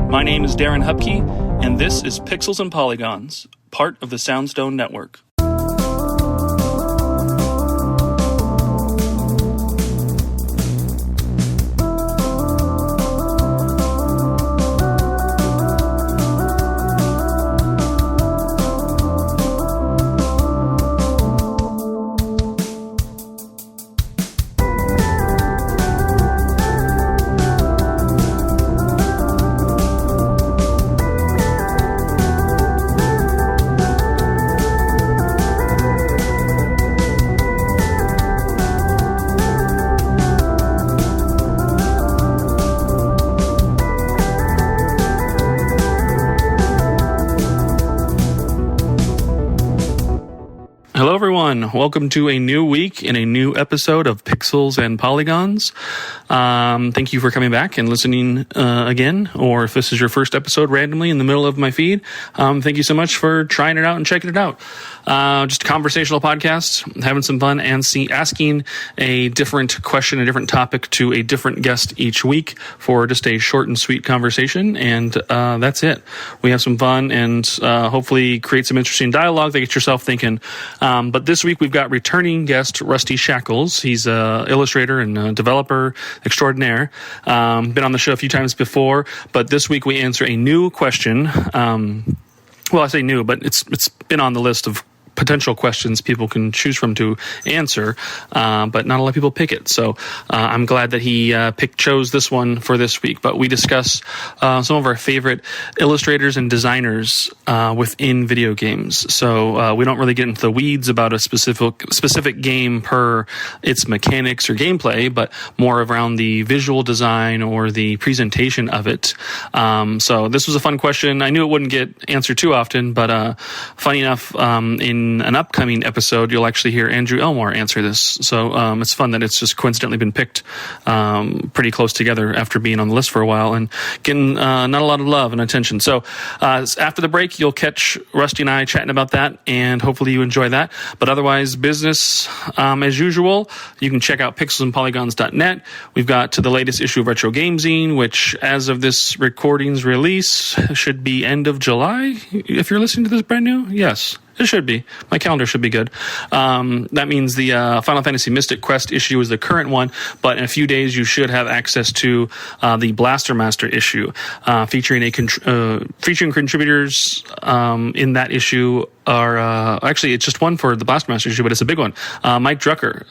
My name is Darren Hupke, and this is Pixels and Polygons, part of the Soundstone Network. Hello, everyone. Welcome to a new week and a new episode of Pixels and Polygons. Thank you for coming back and listening again, or if this is your first episode randomly in the middle of my feed, thank you so much for trying it out and checking it out. Just a conversational podcast, having some fun and asking a different question, a different topic to a different guest each week for just a short and sweet conversation, and that's it. We have some fun and hopefully create some interesting dialogue that gets yourself thinking. But this week we've got returning guest Risty Shackles. He's an illustrator and a developer extraordinaire. Been on the show a few times before, but this week we answer a new question. Well, I say new, but it's been on the list of potential questions people can choose from to answer, but not a lot of people pick it. So I'm glad that he chose this one for this week. But we discuss some of our favorite illustrators and designers within video games. So we don't really get into the weeds about a specific game per its mechanics or gameplay, but more around the visual design or the presentation of it. So this was a fun question. I knew it wouldn't get answered too often, but funny enough, in an upcoming episode, you'll actually hear Andrew Elmore answer this. So it's fun that it's just coincidentally been picked pretty close together after being on the list for a while and getting not a lot of love and attention. So after the break, you'll catch Rusty and I chatting about that, and hopefully you enjoy that. But otherwise, business as usual. You can check out pixelsandpolygons.net. We've got to the latest issue of Retro Game Zine, which as of this recording's release should be end of July. If you're listening to this brand new, yes. It should be. My calendar should be good. That means the Final Fantasy Mystic Quest issue is the current one, but in a few days you should have access to the Blaster Master issue, featuring contributors in that issue are actually it's just one for the Blaster Master issue, but it's a big one. Mike Drucker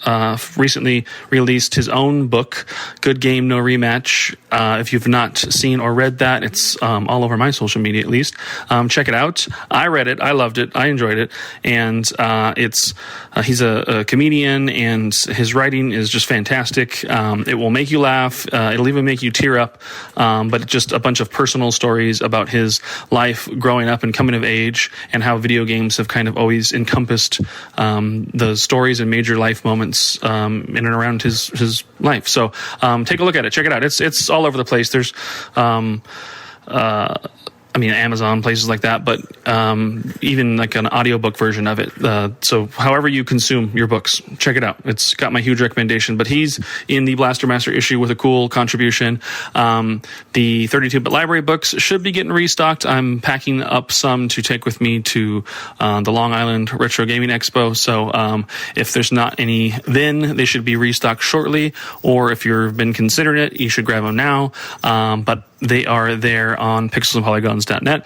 recently released his own book, Good Game No Rematch. If you've not seen or read that, it's all over my social media at least. Check it out. I read it. I loved it. I enjoyed it, and he's a comedian, and his writing is just fantastic. It will make you laugh. It'll even make you tear up. But just a bunch of personal stories about his life growing up and coming of age, and how video games have kind of always encompassed the stories and major life moments in and around his life. So take a look at it. Check it out. It's all over the place. There's Amazon, places like that, but even like an audiobook version of it. So however you consume your books, check it out. It's got my huge recommendation. But he's in the Blaster Master issue with a cool contribution. The 32-bit library books should be getting restocked. I'm packing up some to take with me to the Long Island Retro Gaming Expo. So if there's not any then, they should be restocked shortly. Or if you've been considering it, you should grab them now. But they are there on pixelsandpolygons.net.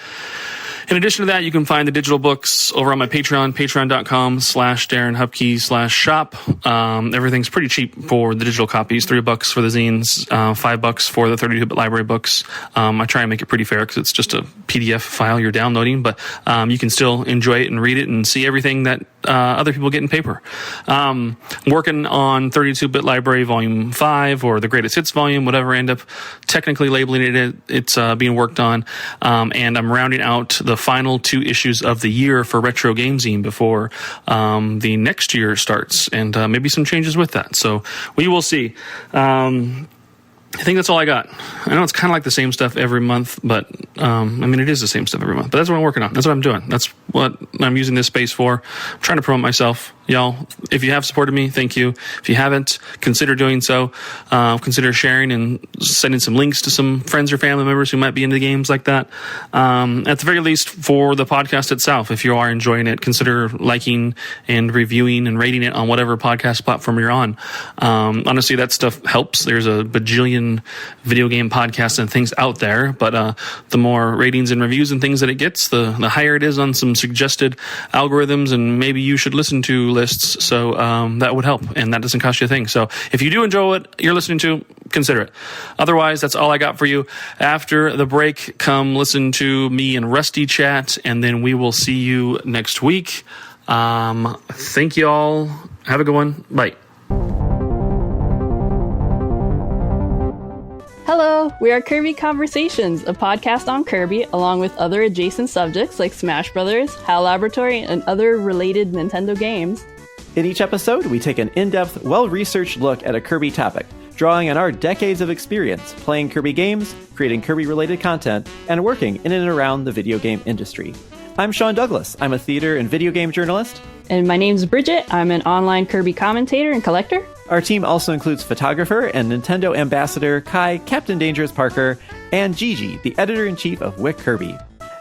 In addition to that, you can find the digital books over on my Patreon, patreon.com/Darren Hupke/shop. Everything's pretty cheap for the digital copies, $3 for the zines, $5 for the 32-bit library books. I try and make it pretty fair because it's just a PDF file you're downloading, but you can still enjoy it and read it and see everything that other people get in paper. Working on 32-bit library volume 5 or the greatest hits volume, whatever I end up technically labeling it. It's being worked on, and I'm rounding out the final 2 issues of the year for Retro Game Zine before the next year starts, and maybe some changes with that. So we will see. I think that's all I got. I know it's kind of like the same stuff every month, but it is the same stuff every month. But that's what I'm working on. That's what I'm doing. That's what I'm using this space for. I'm trying to promote myself. Y'all, if you have supported me, thank you. If you haven't, consider doing so. Consider sharing and sending some links to some friends or family members who might be into games like that. At the very least, for the podcast itself, if you are enjoying it, consider liking and reviewing and rating it on whatever podcast platform you're on. Honestly, that stuff helps. There's a bajillion video game podcasts and things out there, but the more ratings and reviews and things that it gets, the higher it is on some suggested algorithms, and maybe you should listen to lists. So that would help, and that doesn't cost you a thing. So if you do enjoy what you're listening to, consider it. Otherwise, that's all I got for you. After the break, come listen to me and Risty chat, and then we will see you next week. Thank you all. Have a good one. Bye. Hello, we are Kirby Conversations, a podcast on Kirby, along with other adjacent subjects like Smash Brothers, HAL Laboratory, and other related Nintendo games. In each episode, we take an in-depth, well-researched look at a Kirby topic, drawing on our decades of experience playing Kirby games, creating Kirby-related content, and working in and around the video game industry. I'm Sean Douglas. I'm a theater and video game journalist. And my name's Bridget. I'm an online Kirby commentator and collector. Our team also includes photographer and Nintendo ambassador Kai Captain Dangerous Parker and Gigi, the editor-in-chief of Wick Kirby.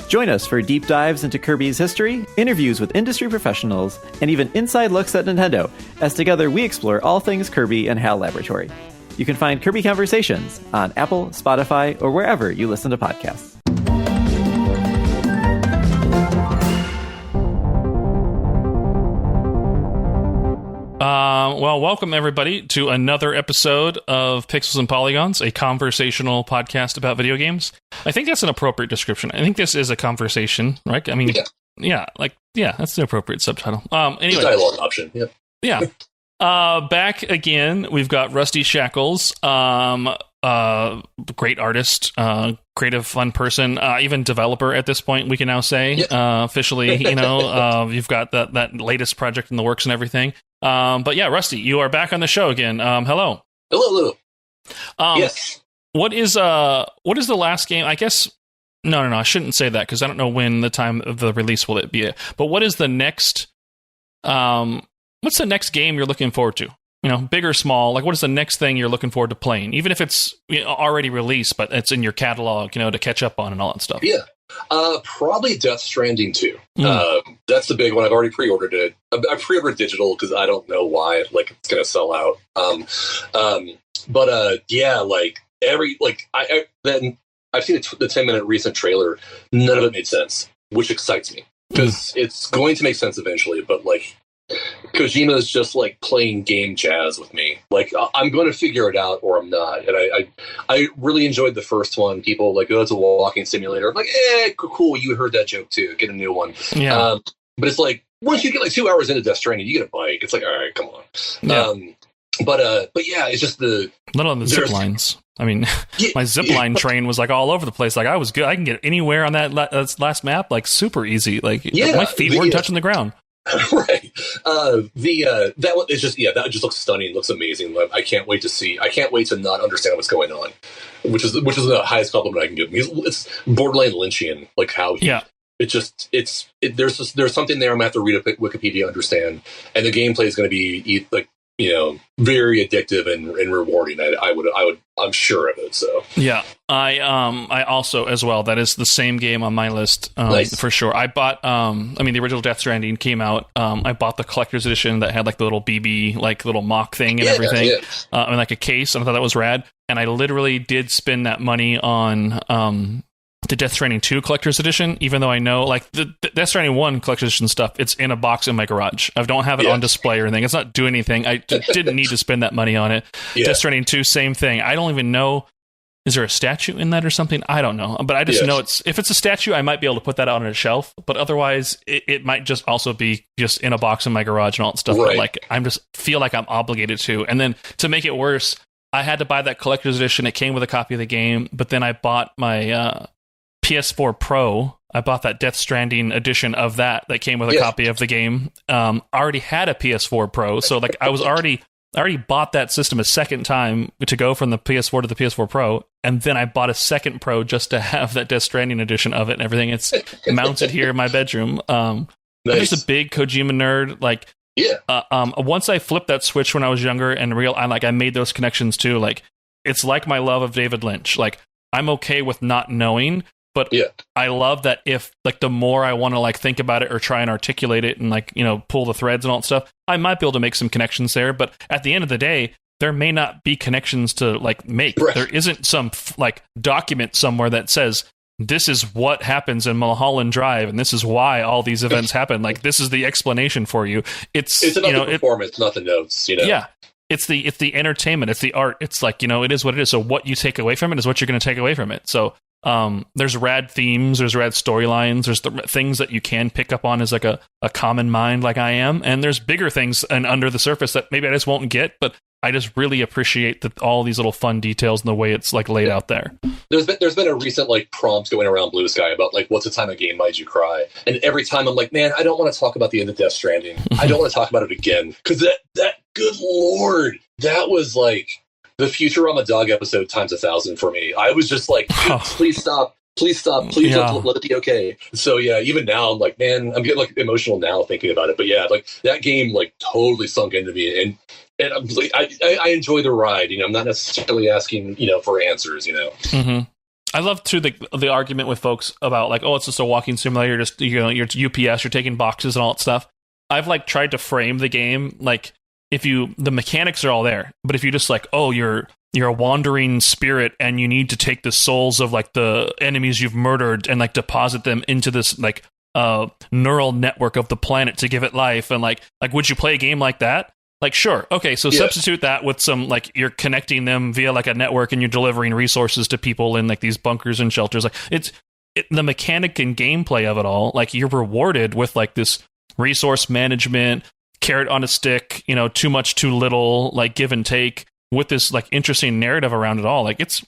Join us for deep dives into Kirby's history, interviews with industry professionals, and even inside looks at Nintendo, as together we explore all things Kirby and HAL Laboratory. You can find Kirby Conversations on Apple, Spotify, or wherever you listen to podcasts. Well, welcome everybody to another episode of Pixels and Polygons, a conversational podcast about video games. I think that's an appropriate description. I think this is a conversation, right? I mean, yeah, that's the appropriate subtitle. Anyway, dialogue option. Yep. Yeah. Back again, we've got Rusty Shackles, great artist, creative, fun person, even developer at this point, we can now say, officially, you've got that latest project in the works and everything. But yeah, Rusty, you are back on the show again. Hello. Hello. Yes. What is the last game? I guess, no, I shouldn't say that because I don't know when the time of the release will it be. But what is the next, what's the next game you're looking forward to? Big or small, like what is the next thing you're looking forward to playing? Even if it's already released, but it's in your catalog, to catch up on and all that stuff. Yeah. Probably Death Stranding 2. That's the big one. I've already pre-ordered it. I pre-ordered digital because I don't know why it's going to sell out. Then I've seen the 10-minute recent trailer. None of it made sense, which excites me because it's going to make sense eventually. But Kojima is just playing game jazz with me. I'm going to figure it out or I'm not. And I really enjoyed the first one. People oh, it's a walking simulator. I'm cool. You heard that joke too. Get a new one. Yeah. But it's once you get 2 hours into Death Stranding, you get a bike. It's all right, come on. Yeah. But yeah, it's just not on the zip lines. I mean, my zipline train was all over the place. I was good. I can get anywhere on that last map, super easy. My feet weren't touching the ground. Right. That one is that just looks stunning. Looks amazing. I can't wait to not understand what's going on, which is the highest compliment I can give him. It's borderline Lynchian, how he. Yeah. There's something there. I'm gonna have to read a Wikipedia to understand, and the gameplay is going to be very addictive and rewarding. I'm sure of it. So yeah, I also as well. That is the same game on my list, nice. For sure. I bought. The original Death Stranding came out. I bought the collector's edition that had the little BB little mock thing and everything, and a case. And I thought that was rad. And I literally did spend that money on the Death Stranding 2 collector's edition, even though I know the Death Stranding 1 collector's edition stuff, it's in a box in my garage. I don't have it on display or anything. It's not doing anything. I didn't need to spend that money on it. Death Stranding 2, same thing. I don't even know. Is there a statue in that or something? I don't know. But I just know if it's a statue, I might be able to put that out on a shelf. But otherwise, it might just also be just in a box in my garage and all that stuff. Right. But I'm just feel like I'm obligated to. And then to make it worse, I had to buy that collector's edition. It came with a copy of the game. But then I bought my PS4 Pro. I bought that Death Stranding edition of that came with a copy of the game. Already had a PS4 Pro, so I was already I already bought that system a second time to go from the PS4 to the PS4 Pro, and then I bought a second Pro just to have that Death Stranding edition of it and everything. It's mounted here in my bedroom. I'm just a big Kojima nerd. Like, once I flipped that switch when I was younger and I made those connections too. Like, it's like my love of David Lynch. Like, I'm okay with not knowing, but I love that if, like, the more I want to, like, think about it or try and articulate it and, like, you know, pull the threads and all that stuff, I might be able to make some connections there. But at the end of the day, there may not be connections to, like, make. Right. There isn't some, like, document somewhere that says, this is what happens in Mulholland Drive, and this is why all these events happen. Like, this is the explanation for you. It's about the performance, not the notes, you know? Yeah. It's the entertainment. It's the art. It's like, you know, it is what it is. So what you take away from it is what you're going to take away from it. So there's rad themes, there's rad storylines, there's the things that you can pick up on as like a common mind like I am, and there's bigger things and under the surface that maybe I just won't get, but I just really appreciate all these little fun details and the way it's like laid out there. There's been a recent like prompt going around Blue Sky about like what's the time of game made you cry, and every time I'm like, man, I don't want to talk about the end of Death Stranding. I don't want to talk about it again, because that good lord, that was like the Futurama dog episode times 1,000 for me. I was just like, please stop. Please don't let it be okay. So yeah, even now I'm like, man, I'm getting like emotional now thinking about it. But yeah, like that game like totally sunk into me, and I'm like, I enjoy the ride. You know, I'm not necessarily asking, you know, for answers. You know. Mm-hmm. I love too the argument with folks about like, oh, it's just a walking simulator. Just, you know, you're UPS, you're taking boxes and all that stuff. I've like tried to frame the game like, the mechanics are all there, but if you just like, oh, you're a wandering spirit and you need to take the souls of like the enemies you've murdered and like deposit them into this like neural network of the planet to give it life, and like would you play a game like that? Like, sure, okay, so substitute that with some like you're connecting them via like a network and you're delivering resources to people in like these bunkers and shelters. Like the mechanic and gameplay of it all, like you're rewarded with like this resource management, carrot on a stick, you know, too much, too little, like give and take, with this like interesting narrative around it all. Like it's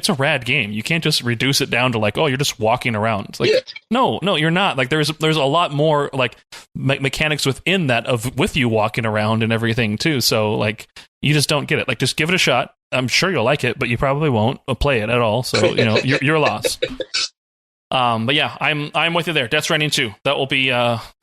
a rad game. You can't just reduce it down to like, oh, you're just walking around. It's like, no, you're not. Like there's a lot more like mechanics within that with you walking around and everything too. So like you just don't get it. Like just give it a shot. I'm sure you'll like it, but you probably won't play it at all. So you know you're lost. But yeah, I'm with you there. Death Stranding 2. That will be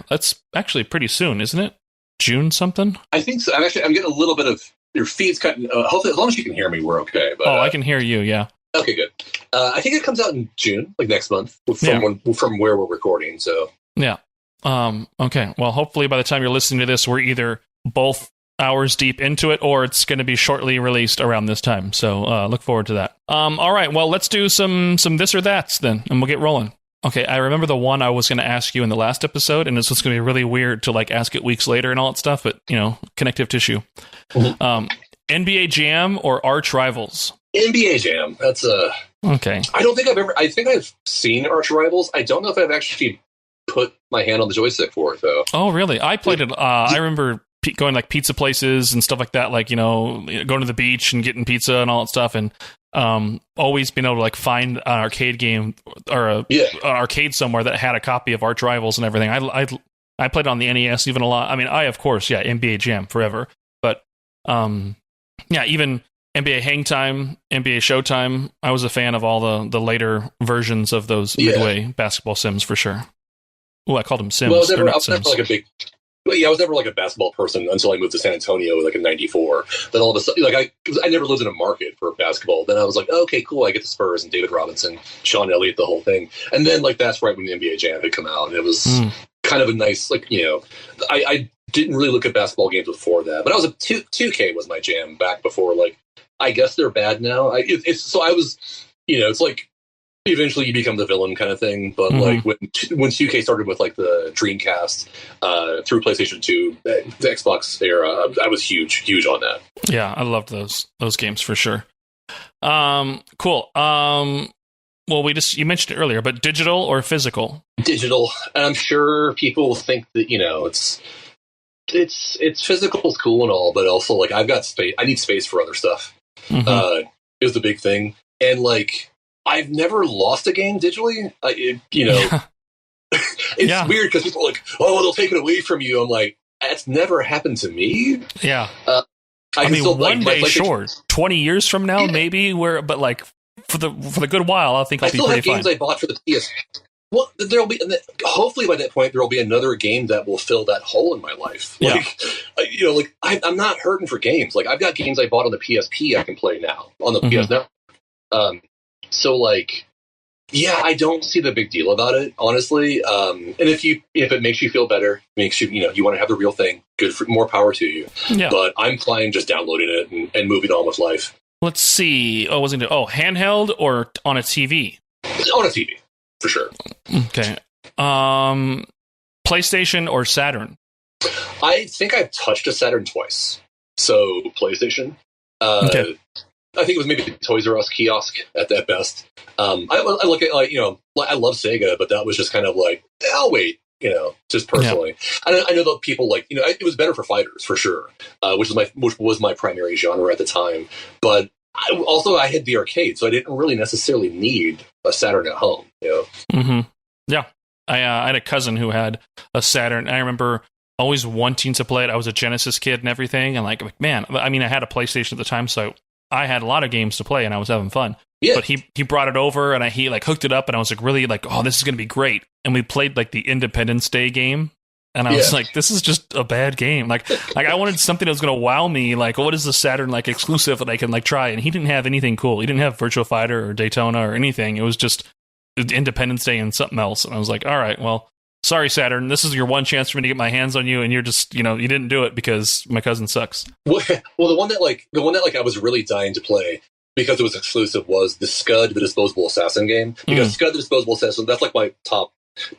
that's actually pretty soon, isn't it? June something? I think so. I'm getting a little bit of your feed's cutting. Hopefully, as long as you can hear me, we're okay. But, I can hear you. Yeah. Okay, good. I think it comes out in June, like next month, from where we're recording. So yeah. Okay. Well, hopefully by the time you're listening to this, we're either both hours deep into it, or it's going to be shortly released around this time. So look forward to that. All right. Well, let's do some this or that's then, and we'll get rolling. Okay, I remember the one I was going to ask you in the last episode, and it's just going to be really weird to like ask it weeks later and all that stuff, but, you know, connective tissue. Mm-hmm. NBA Jam or Arch Rivals? NBA Jam. That's okay. I think I've seen Arch Rivals. I don't know if I've actually put my hand on the joystick for it, though. Oh, really? I played it. I remember going like pizza places and stuff like that, like, you know, going to the beach and getting pizza and all that stuff, and always been able to like find an arcade game or an arcade somewhere that had a copy of Arch Rivals and everything. I played it on the NES even a lot. I mean, of course, NBA Jam forever, but even NBA Hang Time, NBA Showtime. I was a fan of all the later versions of those Midway basketball sims for sure. Oh, I called them sims. Well, I was never like a basketball person until I moved to San Antonio like in '94. Then all of a sudden, like I never lived in a market for basketball. Then I was like, oh, okay, cool. I get the Spurs and David Robinson, Sean Elliott, the whole thing. And then like that's right when the NBA Jam had come out, and it was kind of a nice like, you know, I didn't really look at basketball games before that, but I was 2K was my jam back before. Like I guess they're bad now. It's like. Eventually, you become the villain kind of thing. But like when 2K started with like the Dreamcast through PlayStation 2, the Xbox era, I was huge on that. Yeah, I loved those games for sure. Cool. Well, you mentioned it earlier, but digital or physical? Digital. And I'm sure people think that, you know, it's physical is cool and all, but also like I've got space. I need space for other stuff. Is the big thing, and like. I've never lost a game digitally. It's weird because people are like, oh, they'll take it away from you. I'm like, that's never happened to me. Yeah. I mean, still, one day, sure. 20 years from now, maybe. But like for the good while, I think I'll be pretty fine. I still have games I bought for the PS. Well, there'll be hopefully by that point there will be another game that will fill that hole in my life. Like, I'm not hurting for games. Like I've got games I bought on the PSP I can play now on the PS Network. So like, yeah, I don't see the big deal about it, honestly. And if it makes you feel better, makes you you want to have the real thing, good for more power to you. Yeah. But I'm fine just downloading it and moving on with life. Let's see. Handheld or on a TV? On a TV. For sure. Okay. PlayStation or Saturn? I think I've touched a Saturn twice. So PlayStation. Okay. I think it was maybe a Toys R Us kiosk at that best. I look at I love Sega, but that was just kind of like, I'll wait. Just personally. Yeah. I know that people it was better for fighters for sure, which was my primary genre at the time. But I had the arcade, so I didn't really necessarily need a Saturn at home. Mm-hmm. Yeah, I had a cousin who had a Saturn. I remember always wanting to play it. I was a Genesis kid and everything, and like man, I mean, I had a PlayStation at the time, so I had a lot of games to play, and I was having fun. Yeah. But he brought it over, and he hooked it up, and I was like really like, oh, this is gonna be great. And we played like the Independence Day game. And I was like, this is just a bad game. Like I wanted something that was going to wow me. Like, what is the Saturn exclusive that I can try? And he didn't have anything cool. He didn't have Virtua Fighter or Daytona or anything. It was just Independence Day and something else. And I was like, all right, well, sorry, Saturn. This is your one chance for me to get my hands on you, and you're just, you didn't do it because my cousin sucks. Well, the one that I was really dying to play because it was exclusive was the Scud, the Disposable Assassin game. Because Scud, the Disposable Assassin, that's like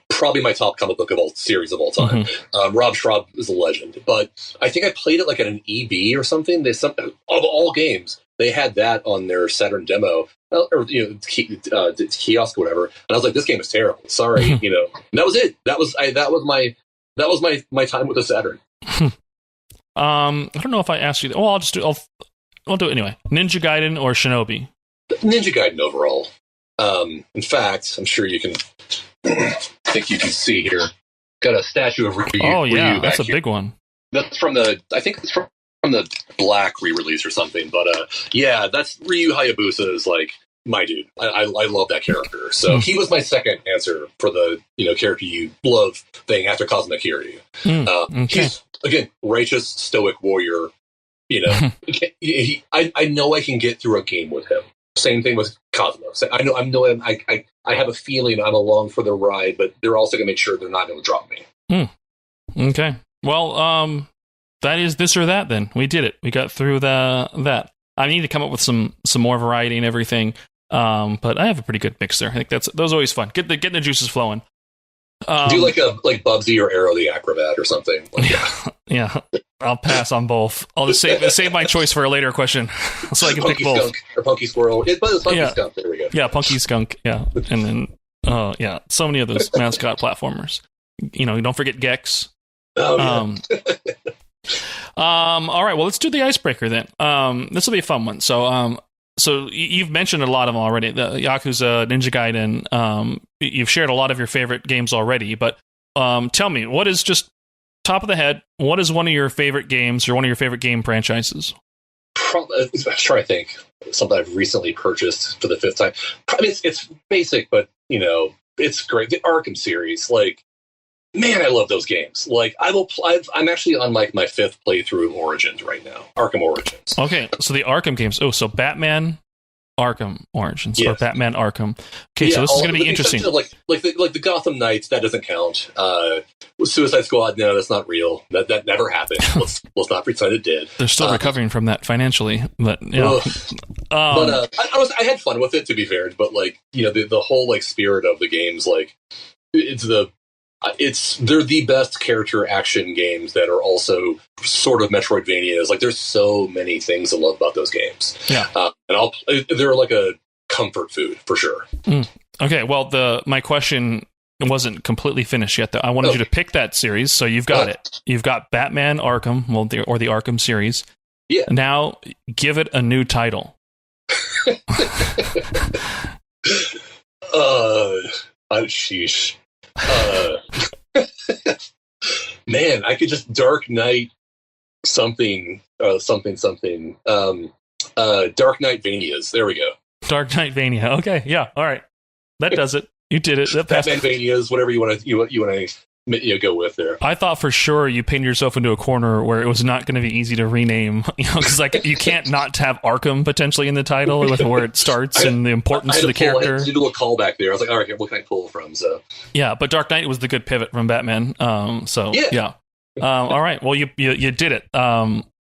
probably my top comic book series of all time. Rob Schraub is a legend, but I think I played it at an EB or something. Of all games, they had that on their Saturn demo or kiosk or whatever, and I was like, this game is terrible. Sorry, and that was it. That was my time with the Saturn. I don't know if I asked you. I'll do it anyway. Ninja Gaiden or Shinobi? Ninja Gaiden overall. In fact, I'm sure you can. Think you can see here. Got a statue of Ryu. Oh yeah, Ryu that's a here. Big one. That's from I think it's from the Black re-release or something. But that's Ryu Hayabusa is like my dude. I love that character. So he was my second answer for the character you love thing after Cosmic Kiryu. Okay. He's again righteous, stoic warrior. I know I can get through a game with him. Same thing with Cosmos. I have a feeling I'm along for the ride, but they're also going to make sure they're not going to drop me. Okay. Well, that is this or that then. We did it. We got through that. I need to come up with some more variety and everything. But I have a pretty good mix there. I think those are always fun. Get the juices flowing. Do like Bubsy or Arrow the Acrobat or something. Yeah. I'll pass on both. I'll just save my choice for a later question, so I can pick both. Skunk or Punky Squirrel. Punky Skunk. There we go. Yeah, Punky Skunk. Yeah, and then so many of those mascot platformers. Don't forget Gex. Oh yeah. All right. Well, let's do the icebreaker then. This will be a fun one. So you've mentioned a lot of them already. The Yakuza, Ninja Gaiden. You've shared a lot of your favorite games already, but tell me, what is just top of the head? What is one of your favorite games or one of your favorite game franchises? I'm trying to think. Something I've recently purchased for the fifth time. I mean, it's basic, but it's great. The Arkham series, man, I love those games. I'm actually on my fifth playthrough of Origins right now. Arkham Origins. Okay, so the Arkham games. Oh, so Batman Arkham Origins or Batman Arkham. Okay, so this is going to be interesting. Like the Gotham Knights, that doesn't count. Suicide Squad, no, that's not real. That never happened. Let's not pretend it did. They're still recovering from that financially, but I had fun with it, to be fair. But the whole spirit of the games, they're the best character action games that are also sort of Metroidvanias. There's so many things to love about those games. Yeah, and they're like a comfort food for sure. Okay, well, my question wasn't completely finished yet, though. I wanted you to pick that series, so you've got it. You've got Batman Arkham, or the Arkham series. Yeah. Now, give it a new title. Sheesh. Man, I could just Dark Knight something. Dark Knight Vanias. There we go. Dark Knight Vania. Okay, yeah, all right, that does it. You did it. That passed. Batman Vanias, whatever you want to go with there. I thought for sure you painted yourself into a corner where it was not going to be easy to rename, because like you can't not have Arkham potentially in the title with where it starts and the importance of the character. I had to do a callback there. I was like, all right, what can I pull from? So yeah, but Dark Knight was the good pivot from Batman. So yeah. All right, well you did it.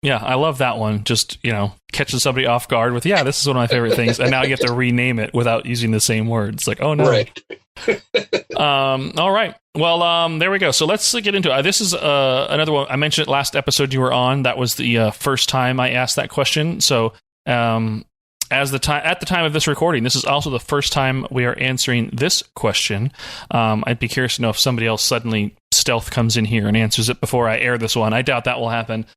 Yeah, I love that one. Just, catching somebody off guard with, this is one of my favorite things. And now you have to rename it without using the same words. Like, oh, no. Right. All right. Well, there we go. So let's get into it. This is another one. I mentioned it last episode you were on. That was the first time I asked that question. So at the time of this recording, this is also the first time we are answering this question. I'd be curious to know if somebody else suddenly stealth comes in here and answers it before I air this one. I doubt that will happen.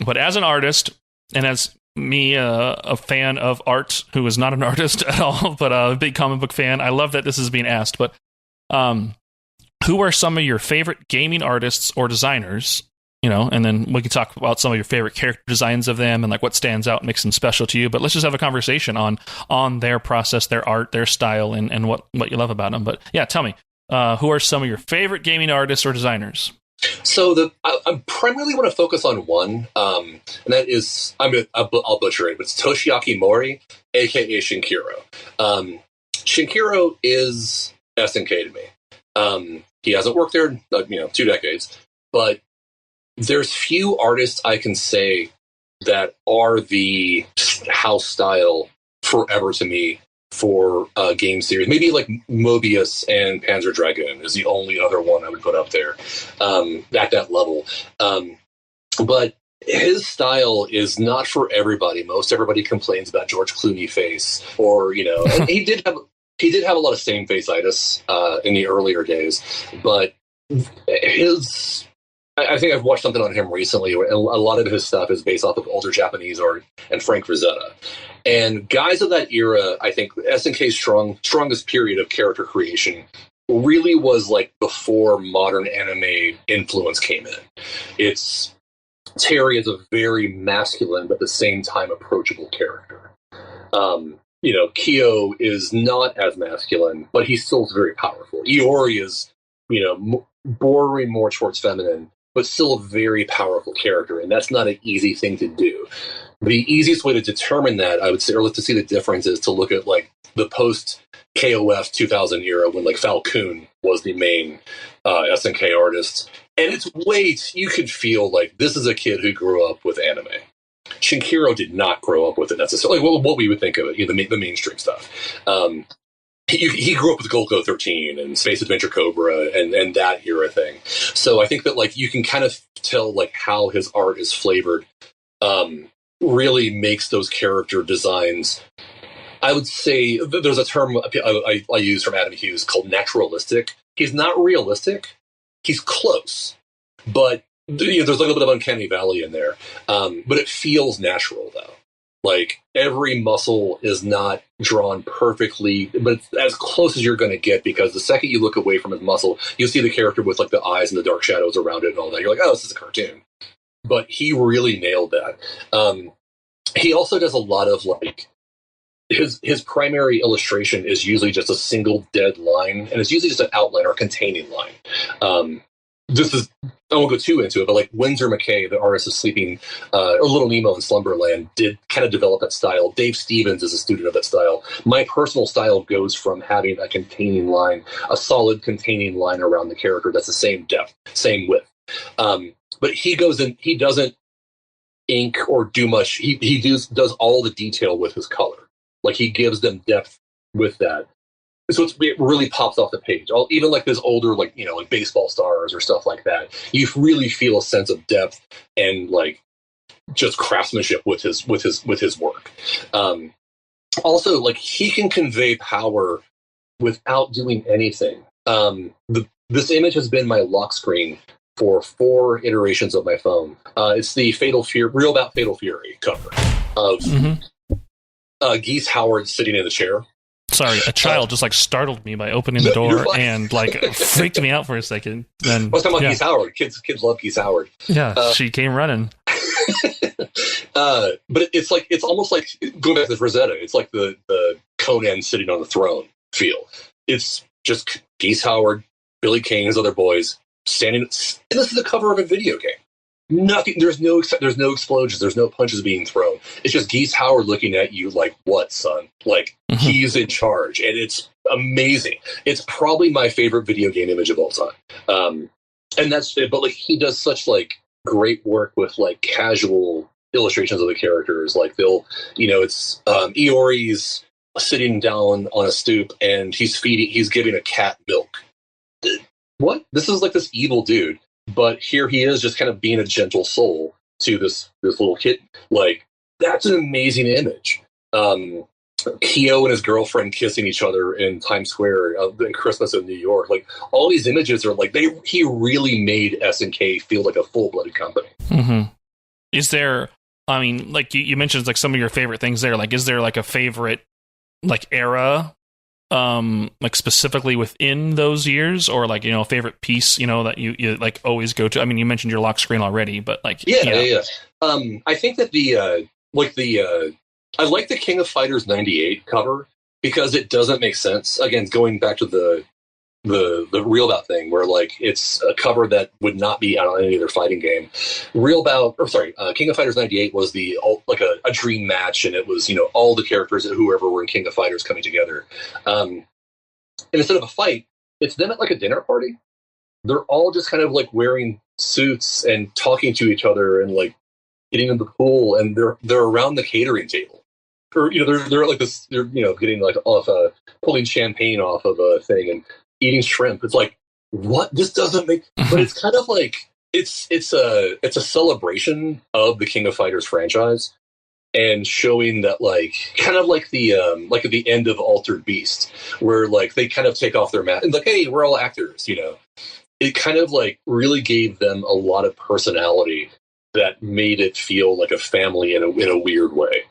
But as an artist, and as me, a fan of art, who is not an artist at all, but a big comic book fan, I love that this is being asked. But who are some of your favorite gaming artists or designers? And then we can talk about some of your favorite character designs of them and like what stands out and makes them special to you. But let's just have a conversation on their process, their art, their style, and what you love about them. But yeah, tell me, who are some of your favorite gaming artists or designers? So I primarily want to focus on one, and that is, I'll butcher it, but it's Toshiaki Mori, aka Shinkiro. Shinkiro is SNK to me. He hasn't worked there in 2 decades, but there's few artists I can say that are the house style forever to me for a game series. Maybe like Mobius and Panzer Dragoon is the only other one I would put up there at that level. But his style is not for everybody. Most everybody complains about George Clooney face, or and he did have a lot of same face-itis in the earlier days, but I think I've watched something on him recently where a lot of his stuff is based off of older Japanese art and Frank Frazetta. And guys of that era, I think SNK's strongest period of character creation really was like before modern anime influence came in. Terry is a very masculine but at the same time approachable character. Kyo is not as masculine, but he still is very powerful. Iori is, bordering more towards feminine, but still a very powerful character, and that's not an easy thing to do. The easiest way to determine that, I would say, or to see the difference, is to look at like the post-KOF 2000 era when like Falcon was the main SNK artist, and you could feel like this is a kid who grew up with anime. Shinkiro did not grow up with it necessarily. Well, what we would think of it, the mainstream stuff. He grew up with Golgo 13 and Space Adventure Cobra and that era thing. So I think that like you can kind of tell like how his art is flavored really makes those character designs. I would say there's a term I use from Adam Hughes called naturalistic. He's not realistic. He's close, but there's a little bit of uncanny valley in there. But it feels natural though. Like every muscle is not drawn perfectly, but it's as close as you're going to get, because the second you look away from his muscle, you'll see the character with like the eyes and the dark shadows around it and all that. You're like, oh, this is a cartoon. But he really nailed that. He also does a lot of like his primary illustration is usually just a single dead line, and it's usually just an outline or containing line. I won't go too into it, but like Winsor McKay, the artist of Sleeping, or Little Nemo in Slumberland, did kind of develop that style. Dave Stevens is a student of that style. My personal style goes from having a containing line, a solid containing line around the character that's the same depth, same width. But he goes in, he doesn't ink or do much. He does all the detail with his color. Like he gives them depth with that. So it really pops off the page. Even like this older, like like baseball stars or stuff like that, you really feel a sense of depth and like just craftsmanship with his work. Also, like he can convey power without doing anything. This image has been my lock screen for 4 iterations of my phone. It's the Real About Fatal Fury cover of Geese Howard sitting in the chair. Sorry, a child just like startled me by opening the door and like freaked me out for a second. Then I was talking about Geese Howard. Kids love Geese Howard. Yeah, she came running. But it's almost like going back to Rosetta. It's like the Conan sitting on the throne feel. It's just Geese Howard, Billy Kane, his other boys standing, and this is the cover of a video game. Nothing. There's no explosions. There's no punches being thrown. It's just Geese Howard looking at you like, "What, son?" Like he's in charge, and it's amazing. It's probably my favorite video game image of all time. And that's it. But like he does such like great work with like casual illustrations of the characters. Like it's Eory's sitting down on a stoop and he's giving a cat milk. What? This is like this evil dude. But here he is just kind of being a gentle soul to this little kid. Like, that's an amazing image. Keo and his girlfriend kissing each other in Times Square in Christmas in New York. Like, all these images are like, he really made SNK feel like a full-blooded company. Mm-hmm. Is there, I mean, like you mentioned like some of your favorite things there. Like, is there like a favorite like era like specifically within those years, or like, a favorite piece, that you like always go to? I mean, you mentioned your lock screen already, but like, yeah. I think that I like the King of Fighters 98 cover because it doesn't make sense. Again, going back to the Real Bout thing, where like it's a cover that would not be on any other fighting game. King of Fighters 98 was like a dream match, and it was all the characters whoever were in King of Fighters coming together. And instead of a fight, it's them at like a dinner party. They're all just kind of like wearing suits and talking to each other and like getting in the pool, and they're around the catering table. Or they're like this. They're getting like pulling champagne off of a thing and eating shrimp. It's like, what? This doesn't make. But it's kind of like it's a celebration of the King of Fighters franchise, and showing that like kind of like the like at the end of Altered Beast, where like they kind of take off their mask and like, hey, we're all actors. It kind of like really gave them a lot of personality that made it feel like a family in a weird way.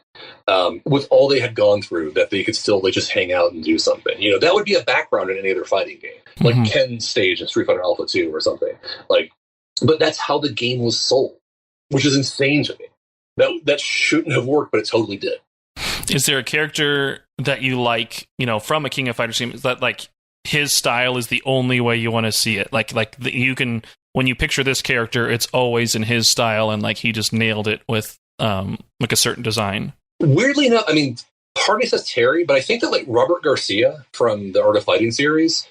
With all they had gone through, that they could still just hang out and do something. That would be a background in any other fighting game, like Ken's stage in Street Fighter Alpha 2 or something. Like, but that's how the game was sold, which is insane to me. That shouldn't have worked, but it totally did. Is there a character that you like, from a King of Fighters game, that like his style is the only way you want to see it? You can, when you picture this character, it's always in his style, and like he just nailed it with like a certain design. Weirdly enough, I mean, part of me says Terry, but I think that like Robert Garcia from the Art of Fighting series,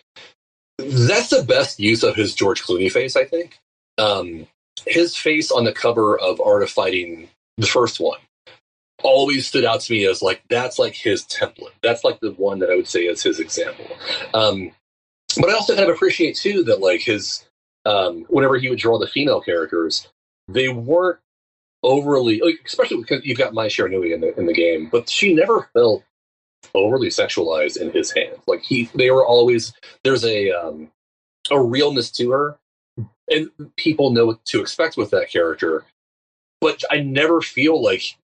that's the best use of his George Clooney face, I think. His face on the cover of Art of Fighting, the first one, always stood out to me as like, that's like his template. That's like the one that I would say is his example. But I also kind of appreciate too that like his, whenever he would draw the female characters, they weren't overly, like, especially because you've got Mai Shiranui in the game, but she never felt overly sexualized in his hands. Like they were always, there's a realness to her, and people know what to expect with that character. But I never feel like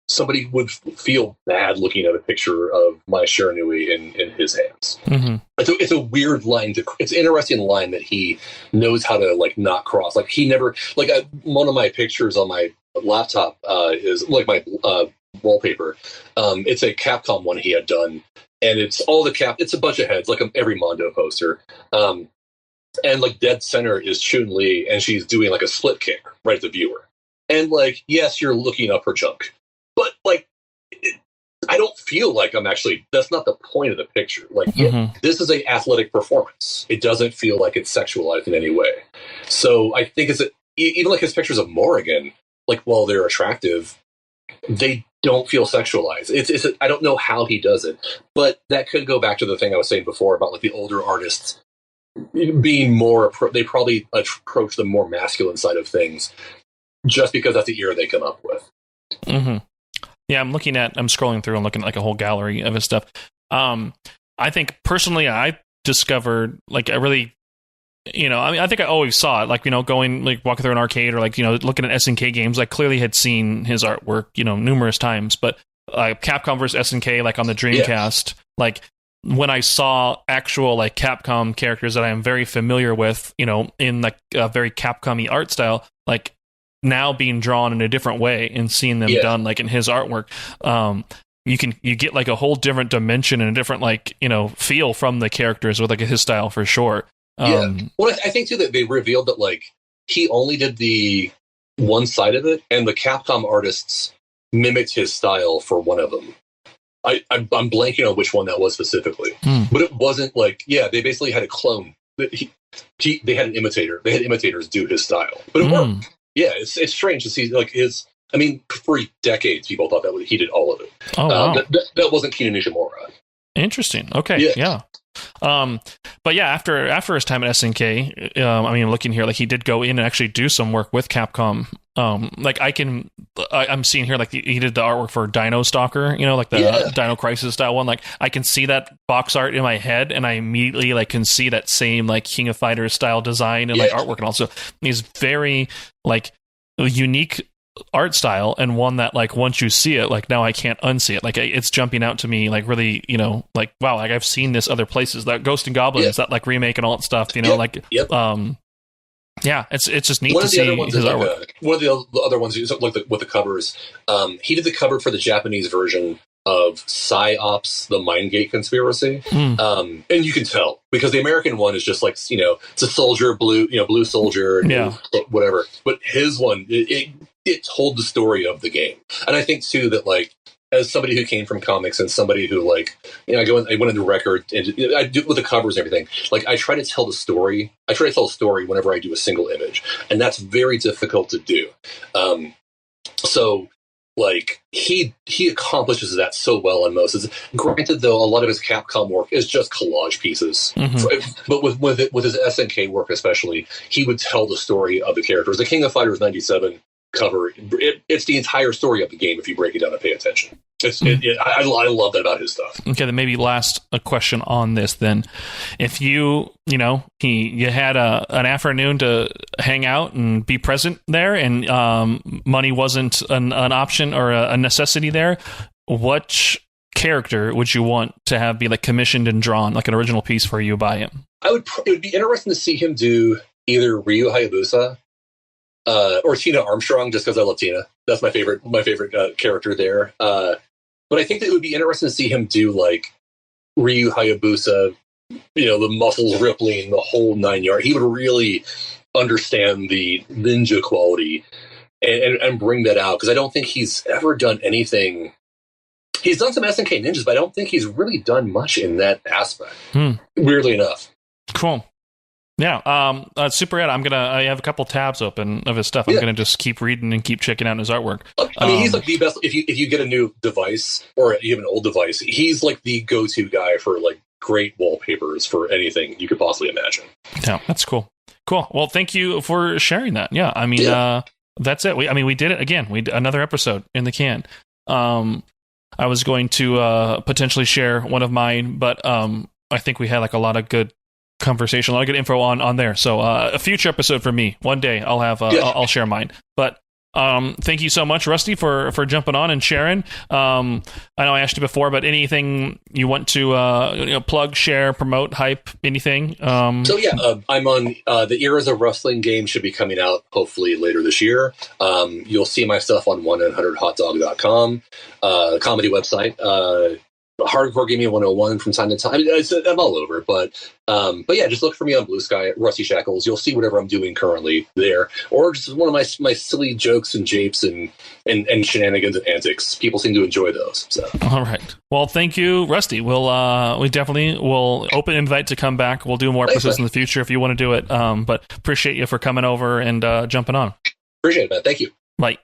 somebody would feel bad looking at a picture of Mai Shiranui in his hands. Mm-hmm. It's a weird line it's an interesting line that he knows how to like not cross. Like he never, like one of my pictures on my laptop is like my wallpaper. It's a Capcom one he had done, and it's all it's a bunch of heads, like every Mondo poster. And like dead center is Chun-Li, and she's doing like a split kick right at the viewer. And like, yes, you're looking up her junk, but like, I don't feel like I'm actually, that's not the point of the picture. Like, this is an athletic performance. It doesn't feel like it's sexualized in any way. So I think even like his pictures of Morrigan, like, while they're attractive, they don't feel sexualized. I don't know how he does it, but that could go back to the thing I was saying before about like the older artists being more, they probably approach the more masculine side of things just because that's the era they come up with. Mm-hmm. Yeah, I'm scrolling through and looking at like a whole gallery of his stuff. I think personally, I discovered like a really, I mean, I think I always saw it, like, going, like, walking through an arcade or, like, looking at SNK games, like, clearly had seen his artwork, numerous times, but Capcom versus SNK, like, on the Dreamcast, like, when I saw actual like Capcom characters that I am very familiar with, you know, in like a very Capcom-y art style, like now being drawn in a different way and seeing them done like in his artwork, you get like a whole different dimension and a different like, you know, feel from the characters with like his style for sure. Well, I think too that they revealed that like he only did the one side of it, and the Capcom artists mimicked his style for one of them. I'm blanking on which one that was specifically, but it wasn't like they basically had a clone. They had an imitator. They had imitators do his style, but it worked. Yeah, it's strange to see like his. I mean, for decades, people thought that he did all of it. Oh, wow. That wasn't Keenan Nishimura. Interesting. Okay. Yeah. But yeah, after his time at SNK, I mean, looking here, like he did go in and actually do some work with Capcom. Like I'm seeing here, like he did the artwork for Dino Stalker, you know, like the Dino Crisis style one. Like I can see that box art in my head, and I immediately like can see that same like King of Fighters style design and like artwork, and also he's very like unique art style, and one that like once you see it, like now I can't unsee it. Like it's jumping out to me, like really, you know, like wow, like I've seen this other places. That Ghost and Goblins, that like remake and all that stuff, you know, like it's just neat to see his artwork. One of the other ones, like with the covers, he did the cover for the Japanese version of PsyOps, the Mindgate Conspiracy, and you can tell because the American one is just like, you know, it's a soldier, blue soldier, whatever. But his one, it told the story of the game, and I think too that like as somebody who came from comics and somebody who like, you know, I went into record and I do with the covers and everything. Like I try to tell the story. I try to tell a story whenever I do a single image, and that's very difficult to do. So like he accomplishes that so well in most. Granted, though, a lot of his Capcom work is just collage pieces. But with his SNK work especially, he would tell the story of the characters. The King of Fighters 97 cover, it's the entire story of the game if you break it down and pay attention. I love that about his stuff. Okay, then maybe last a question on this then. If you had an afternoon to hang out and be present there, and money wasn't an option or a necessity there, which character would you want to have be like commissioned and drawn, like an original piece for you by him? It would be interesting to see him do either Ryu Hayabusa or Tina Armstrong, just because I love Tina. That's my favorite character there. But I think that it would be interesting to see him do like Ryu Hayabusa, you know, the muscles rippling, the whole 9 yards. He would really understand the ninja quality and bring that out, because I don't think he's ever done anything. He's done some SNK ninjas, but I don't think he's really done much in that aspect. Weirdly enough. Cool. Yeah, Super Ed, I have a couple tabs open of his stuff. I'm going to just keep reading and keep checking out his artwork. I mean, he's like the best. If you get a new device or you have an old device, he's like the go-to guy for like great wallpapers for anything you could possibly imagine. Yeah, that's cool. Cool. Well, thank you for sharing that. Yeah, I mean, that's it. We did it again. We did another episode in the can. I was going to potentially share one of mine, but I think we had like a lot of good conversation, a lot of good info on there. So a future episode for me. One day I'll have I'll share mine. But thank you so much, Rusty, for jumping on and sharing. I know I asked you before, but anything you want to plug, share, promote, hype, anything? I'm on the Eras of Wrestling game should be coming out hopefully later this year. You'll see my stuff on 1-800-HOTDOG.com, comedy website. Hardcore Gaming 101 from time to time. I'm all over, but yeah, just look for me on Blue Sky at Rusty Shackles. You'll see whatever I'm doing currently there, or just one of my silly jokes and japes and shenanigans and antics. People seem to enjoy those. So, all right. Well, thank you, Rusty. We definitely will open invite to come back. We'll do more episodes in the future if you want to do it. But appreciate you for coming over and jumping on. Appreciate it, man. Thank you. Bye.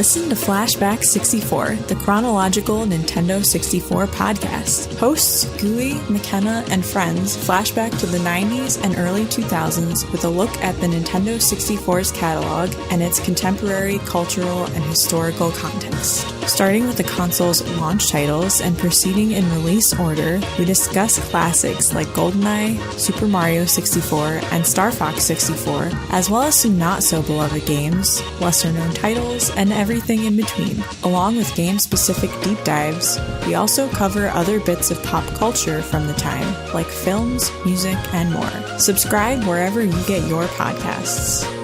Listen to Flashback 64, the chronological Nintendo 64 podcast. Hosts Gooey, McKenna, and friends flashback to the 90s and early 2000s with a look at the Nintendo 64's catalog and its contemporary cultural and historical context. Starting with the console's launch titles and proceeding in release order, we discuss classics like GoldenEye, Super Mario 64, and Star Fox 64, as well as some not-so-beloved games, lesser-known titles, and everything in between. Along with game-specific deep dives, we also cover other bits of pop culture from the time, like films, music, and more. Subscribe wherever you get your podcasts.